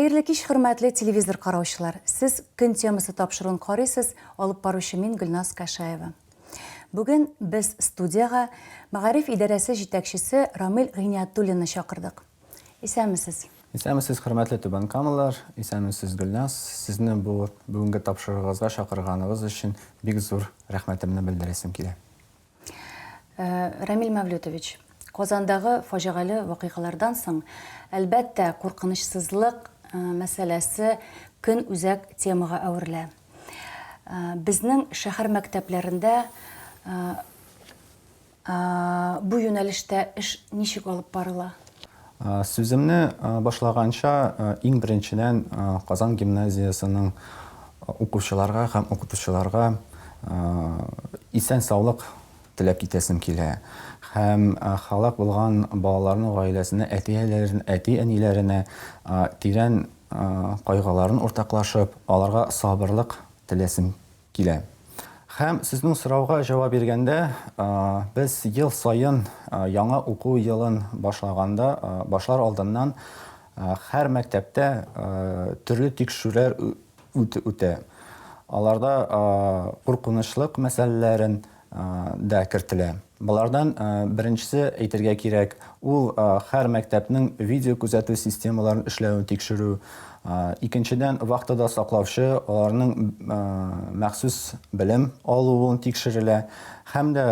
Хәерле кич, хөрмәтле телевизор караучылар. Сез көн темасы тапшыруын карыйсыз, алып баручы мин Гөлназ Кашаева. Бүген без студияга Мәгариф идарәсе җитәкчесе Рамил Гыйниятуллинны чакырдык. Исәнмесез? Исәнмесез, хөрмәтле түбән камалар, исәнмесез Гөлназ. Сезне бу бүгенге тапшырыгызга чакырганыгыз өчен бик зур рәхмәтемне белдерәсем килә. Рамил Мәвлютович, Казандагы фаҗигале вакыйгалардан соң, әлбәттә, куркынычсызлык мәсьәләсе көн үзәк темага әверелә. Безнең шәһәр мәктәпләрендә бу юнәлештә эш ничек алып барыла? Сүземне башлаганча, иң беренчедән Казан гимназиясының укучыларга һәм укытучыларга исән саулык теләп итәсем килә. Һәм халык булган балаларның гаиләсенә, әти-әниләренә тирән кайгыларын уртаклашып, аларга сабырлык теләсем килә. Һәм сезнең сорауга җавап биргәндә, без ел сайын яңа уку елын башлар алдыннан һәр мәктәптә төрле тикшерүләр үтә. Аларда куркынычлык мәсьәләләрен да кертелә. Булардан беренчесе әйтергә кирәк, ул һәр мәктәпнең видео күзәтү системаларын эшләвен тикшерү. Икенчедән, вакытыда саклаучы, аларның махсус белем алуын тикшерелә. Һәм дә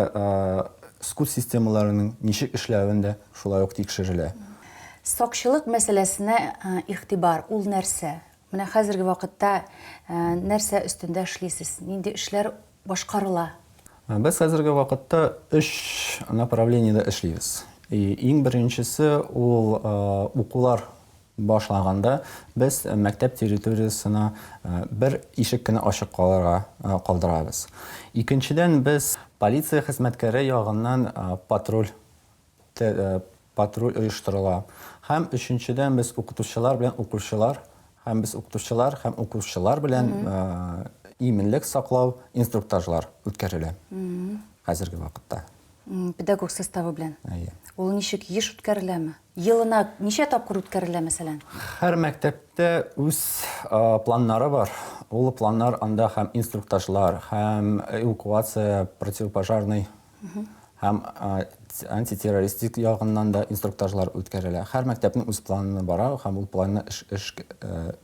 скул системаларының ничек эшләвен дә шулай ук тикшерелә. Сакчылык мәсьәләсенә игътибар, ул нәрсә? Менә хәзерге вакытта нәрсә өстендә эшлисез? Нинди эшләр башкарыла? Без хәзерге вакытта 3 направлениедә эшлибез. Иң беренчесе ул укулар башлаганда без мәктәп территориясына бер ишек кенә ачык калдырабыз. Икенчедән, без полиция хезмәткәре ягыннан патруль оештырыла. Һәм өченчедән, без укытучылар белән укучылар, һәм без укытучылар һәм укучылар белән иминлек саклау инструктажлар үткәрелә. Хәзерге вакытта. Педагог составы белән. Ул ничек еш үткәреләме? Елына ничә тапкыр үткәрелә мәсәлән? Һәр мәктәптә үз планнары бар. Ул планнар анда һәм инструктажлар, һәм эвакуация, противопожарный, һәм антитеррористик ягыннан да инструктажлар үткәрелә. Һәр мәктәпнең үз планы бара, һәм ул планны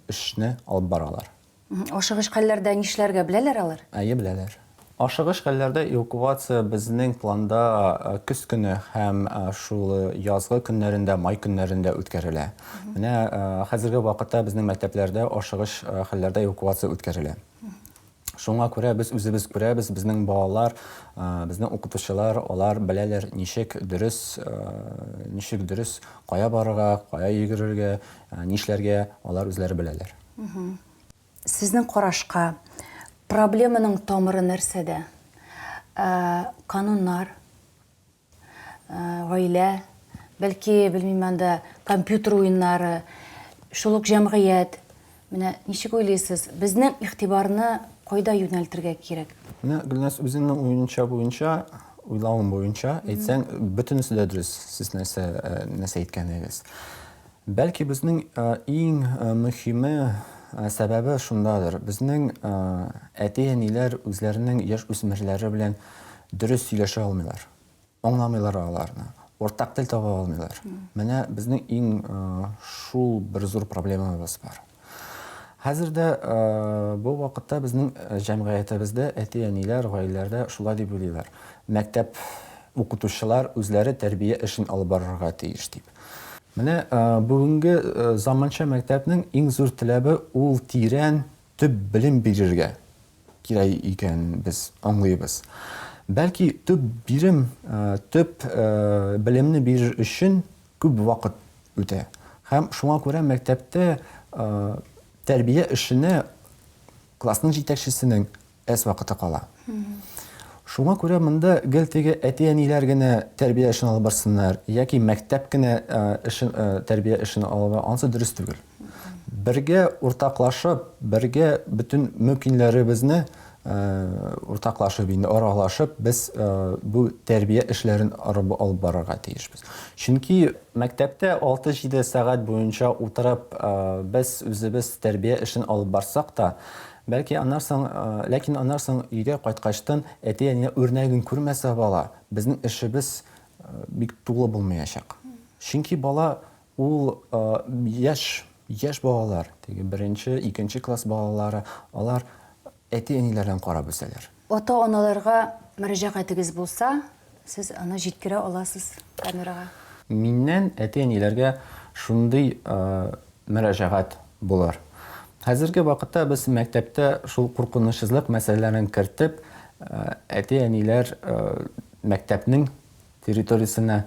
эшне алып баралар. Ашыгыч хәлләрдә нишләргә беләләр алар? Беләләр. Ашыгыч хәлләрдә эвакуация безнең планда көз көне һәм шул язгы көннәрендә, май көннәрендә үткәрелә. Менә хәзерге вакытта безнең мәктәпләрдә ашыгыч хәлләрдә эвакуация үткәрелә. Шуңа күрә без үзебез күрәбез, безнең балалар, безнең укытучылар, алар беләләр ничек дөрес кая барырга, кая йөгерергә, нишләргә, алар үзләре беләләр. Сезнең карашка проблеманың тамыры нәрсәдә? Кануннар, гаилә, бәлки, белмим анда, компьютер уеннары, шул ук җәмгыять. Менә ничек уйлыйсыз, безнең игътибарны кайда юнәлтергә кирәк? Менә Гөлназ, үзеңнең уйлавың буенча, әйтсәң, бөтенесе дә дөрес, сез нәрсә әйткәнегез. Бәлки безнең иң мөһиме сәбәбе шундадыр. Безнең әти-әниләр үзләренең яшь үсмерләре белән дөрес сөйләшә алмыйлар. Аңламыйлар аларны. Ортак тел таба алмыйлар. Менә безнең иң шул бер зур проблемабыз бар. Хәзердә бу вакытта безнең җәмгыятебездә әти-әниләр, гаиләләрдә шулай дип уйлыйлар. Мәктәп укытучылар үзләре тәрбия эшен алып барырга тиеш дип. Менә бүгенге заманча мәктәпнең иң зур теләбе ул тирән төп белем бирергә кирәк икән без аңлыйбыз. Бәлки төп белемне бирер өчен күп вакыт үтә. Һәм шуңа күрә мәктәптә тәрбия эшенә классның җитәкчесенең әз вакыты кала. Шуңа күрә монда гел теге әти-әниләр генә тәрбия эшен алып барсыннар, яки мәктәп кенә тәрбия эшен алып, ансы дөрес түгел. Бергә уртаклашып, бергә бөтен мөмкинлекләребезне уртаклашып, инде аралашып, без бу тәрбия эшләрен алып барырга тиешбез. Чөнки мәктәптә 6-7 сәгать буенча утырып, без үзебез тәрбия эшен алып барсак та, бәлки ләкин аннан соң өйгә кайткачтан әти-әнине үрнәген күрмәсә бала, безнең эшебез бик тулы булмаячак. Чөнки бала ул яшь балалар, теге 1-нче, 2-нче класс балалары, алар әти-әниләрдән карап үсәләр. Ата-аналарга мөрәҗәгатегез булса, сез аны җиткерә аласыз камерага. Миннән әти-әниләргә шундый мөрәҗәгать булыр. Хәзерге вакытта без мәктәптә шул куркынычсызлык мәсьәләләрен кертеп, әти-әниләр мәктәпнең территориясенә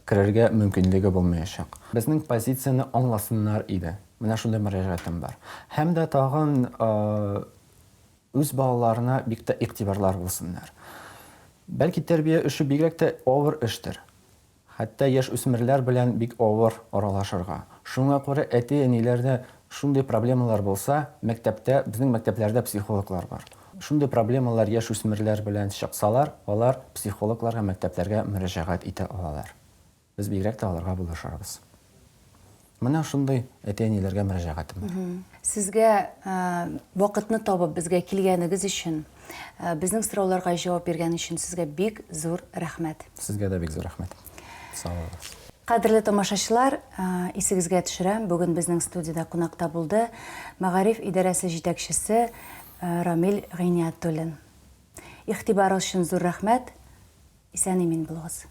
керергә мөмкинлеге булмаячак. Безнең позицияны аңласыннар иде. Менә шундый мөрәҗәгатем бар. Һәм дә тагын үз балаларына бик тә игътибарлар булсыннар. Бәлки тәрбия эше бигрәк тә авыр эштер. Хәтта яшь үсмерләр белән бик авыр аралашырга. Шуңа күрә әти-әниләрдә шундый проблемалар булса, мәктәптә, безнең мәктәпләрдә психологлар бар. Шундый проблемалар яшь үсмерләр белән чыксалар, алар психологларга, мәктәпләргә мөрәҗәгать итә алалар. Без бигрәк тә аларга булышабыз. Менә шундый әти-әниләргә мөрәҗәгатем бар. Сезгә вакытны табып безгә килгәнегез өчен, безнең сорауларга җавап биргән өчен сезгә бик зур рәхмәт. Сезгә дә бик зур рәхмәт. Сау булыгыз. Кадерле тамашачылар, исегезгә төшерәм, бүген безнең студияда кунакта булды Мәгариф идарәсе җитәкчесе Рамил Гыйниятуллин. Игътибарыгыз өчен зур рәхмәт. Исән-имин булыгыз.